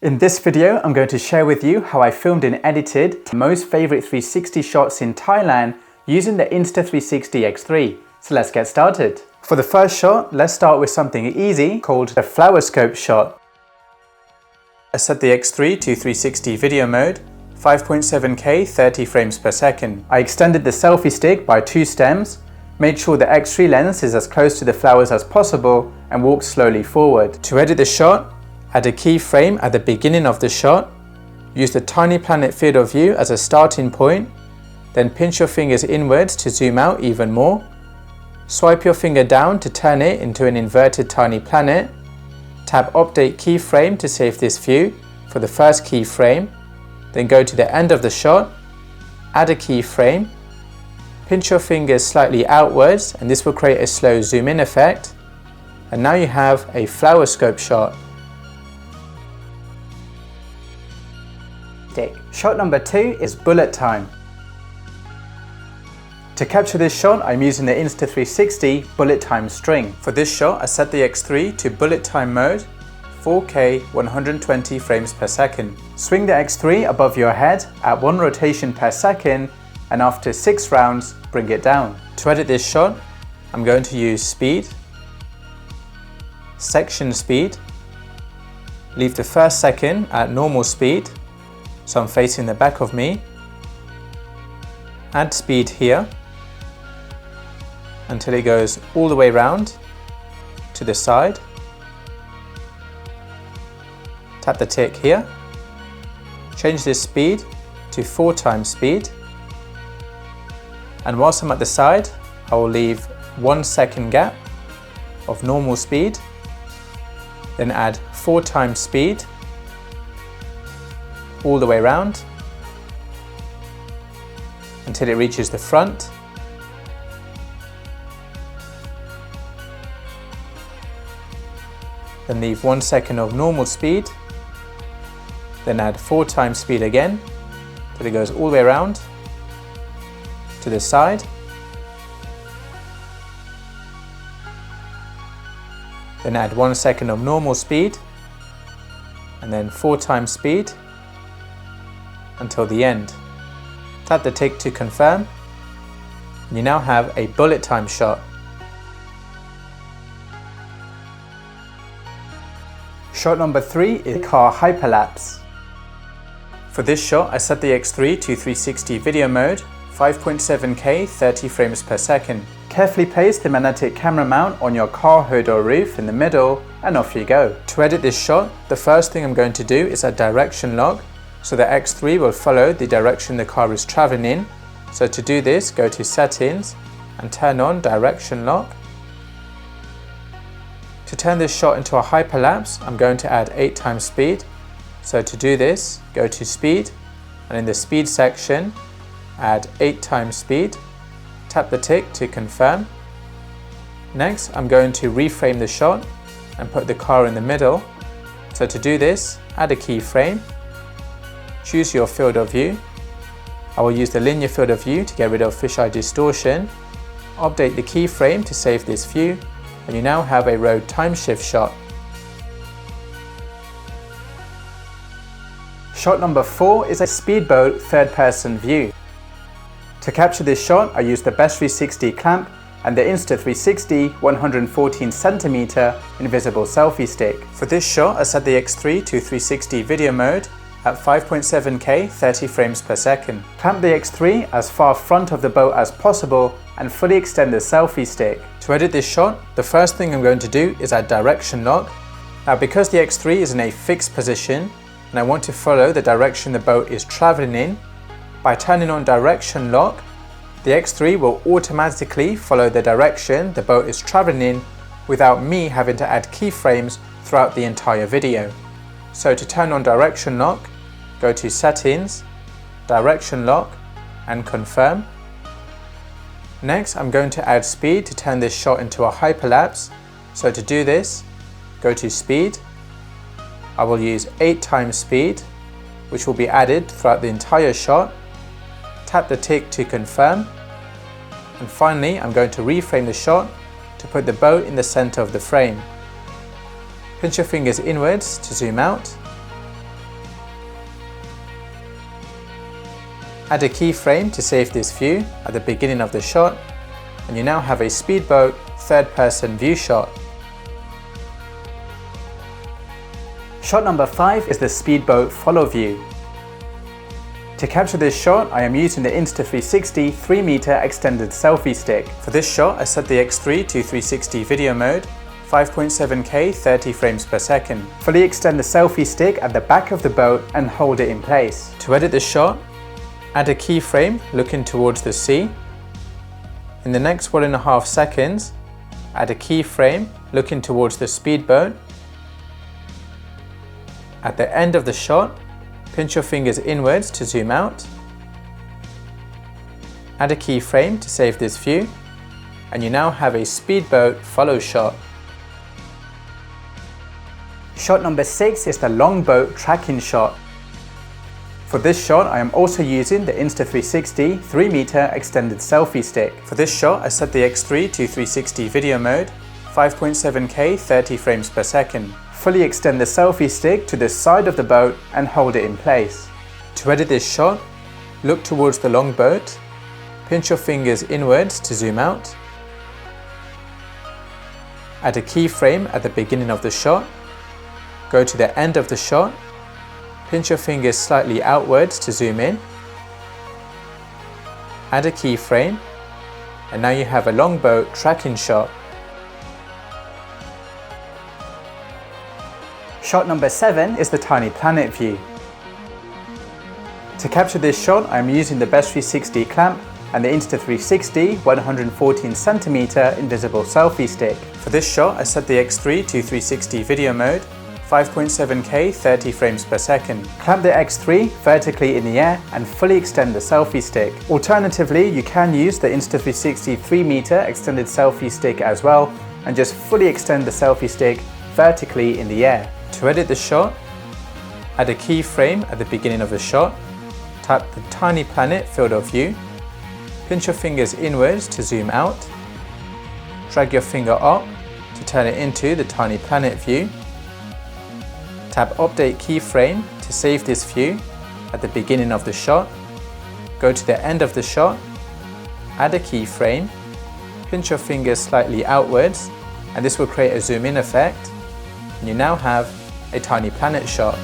In this video, I'm going to share with you how I filmed and edited my most favorite 360 shots in Thailand using the Insta360 X3. So let's get started. For the first shot, let's start with something easy called the Flowerscope shot. I set the X3 to 360 video mode, 5.7K 30 frames per second. I extended the selfie stick by 2 stems, made sure the X3 lens is as close to the flowers as possible and walked slowly forward. To edit the shot, add a keyframe at the beginning of the shot, use the tiny planet field of view as a starting point, then pinch your fingers inwards to zoom out even more, swipe your finger down to turn it into an inverted tiny planet, tap update keyframe to save this view for the first keyframe, then go to the end of the shot, add a keyframe, pinch your fingers slightly outwards and this will create a slow zoom in effect, and now you have a Flowerscope shot. Shot number 2 is bullet time. To capture this shot, I'm using the Insta360 bullet time string. For this shot, I set the X3 to bullet time mode, 4K 120 frames per second. Swing the X3 above your head at 1 rotation per second, and after 6 rounds, bring it down. To edit this shot, I'm going to use speed, section speed, leave the first second at normal speed, so I'm facing the back of me, add speed here until it goes all the way around to the side, tap the tick here, change this speed to 4 times speed, and whilst I'm at the side I will leave 1 second gap of normal speed, then add 4 times speed all the way around until it reaches the front, then leave 1 second of normal speed, then add 4 times speed again till it goes all the way around to the side, then add 1 second of normal speed and then 4 times speed until the end. Tap the tick to confirm, and you now have a bullet time shot. Shot number 3 is car hyperlapse. For this shot, I set the X3 to 360 video mode, 5.7K 30 frames per second. Carefully place the magnetic camera mount on your car hood or roof in the middle, and off you go. To edit this shot, the first thing I'm going to do is add direction lock, so the X3 will follow the direction the car is traveling in. So to do this, go to settings and turn on direction lock. To turn this shot into a hyperlapse, I'm going to add 8 times speed. So to do this, go to speed, and in the speed section, add 8 times speed. Tap the tick to confirm. Next, I'm going to reframe the shot and put the car in the middle. So to do this, add a keyframe. Choose your field of view. I will use the linear field of view to get rid of fisheye distortion. Update the keyframe to save this view, and you now have a road time shift shot. Shot number 4 is a speedboat third-person view. To capture this shot, I used the Best360 clamp and the Insta360 114cm invisible selfie stick. For this shot, I set the X3 to 360 video mode at 5.7K 30 frames per second. Clamp the X3 as far front of the boat as possible and fully extend the selfie stick. To edit this shot, the first thing I'm going to do is add direction lock. Now because the X3 is in a fixed position and I want to follow the direction the boat is traveling in, by turning on direction lock, the X3 will automatically follow the direction the boat is traveling in without me having to add keyframes throughout the entire video. So to turn on direction lock, go to settings, direction lock, and confirm. Next, I'm going to add speed to turn this shot into a hyperlapse. So to do this, go to speed. I will use 8 times speed, which will be added throughout the entire shot. Tap the tick to confirm. And finally, I'm going to reframe the shot to put the boat in the center of the frame. Pinch your fingers inwards to zoom out, Add a keyframe to save this view at the beginning of the shot, and you now have a speedboat third-person view shot. Shot number 5 is the speedboat follow view. To capture this shot, I am using the Insta360 3-meter extended selfie stick. For this shot, I set the X3 to 360 video mode, 5.7K 30 frames per second. Fully extend the selfie stick at the back of the boat and hold it in place. To edit the shot, add a keyframe looking towards the sea. In the next 1.5 seconds, add a keyframe looking towards the speedboat. At the end of the shot, pinch your fingers inwards to zoom out. Add a keyframe to save this view, and you now have a speedboat follow shot. Shot number 6 is the longboat tracking shot. For this shot, I am also using the Insta360 3-meter extended selfie stick. For this shot, I set the X3 to 360 video mode, 5.7K 30 frames per second. Fully extend the selfie stick to the side of the boat and hold it in place. To edit this shot, look towards the longboat, pinch your fingers inwards to zoom out. Add a keyframe at the beginning of the shot, go to the end of the shot, pinch your fingers slightly outwards to zoom in. Add a keyframe, and now you have a longboat tracking shot. Shot number 7 is the tiny planet view. To capture this shot, I am using the Best360 clamp and the Insta360 114cm invisible selfie stick. For this shot, I set the X3 to 360 video mode, 5.7K 30 frames per second. Clamp the X3 vertically in the air and fully extend the selfie stick. Alternatively, you can use the Insta360 3-meter extended selfie stick as well, and just fully extend the selfie stick vertically in the air. To edit the shot, add a keyframe at the beginning of the shot, tap the tiny planet field of view, pinch your fingers inwards to zoom out, drag your finger up to turn it into the tiny planet view, tap update keyframe to save this view at the beginning of the shot, go to the end of the shot, add a keyframe, pinch your fingers slightly outwards, and this will create a zoom in effect, and you now have a tiny planet shot.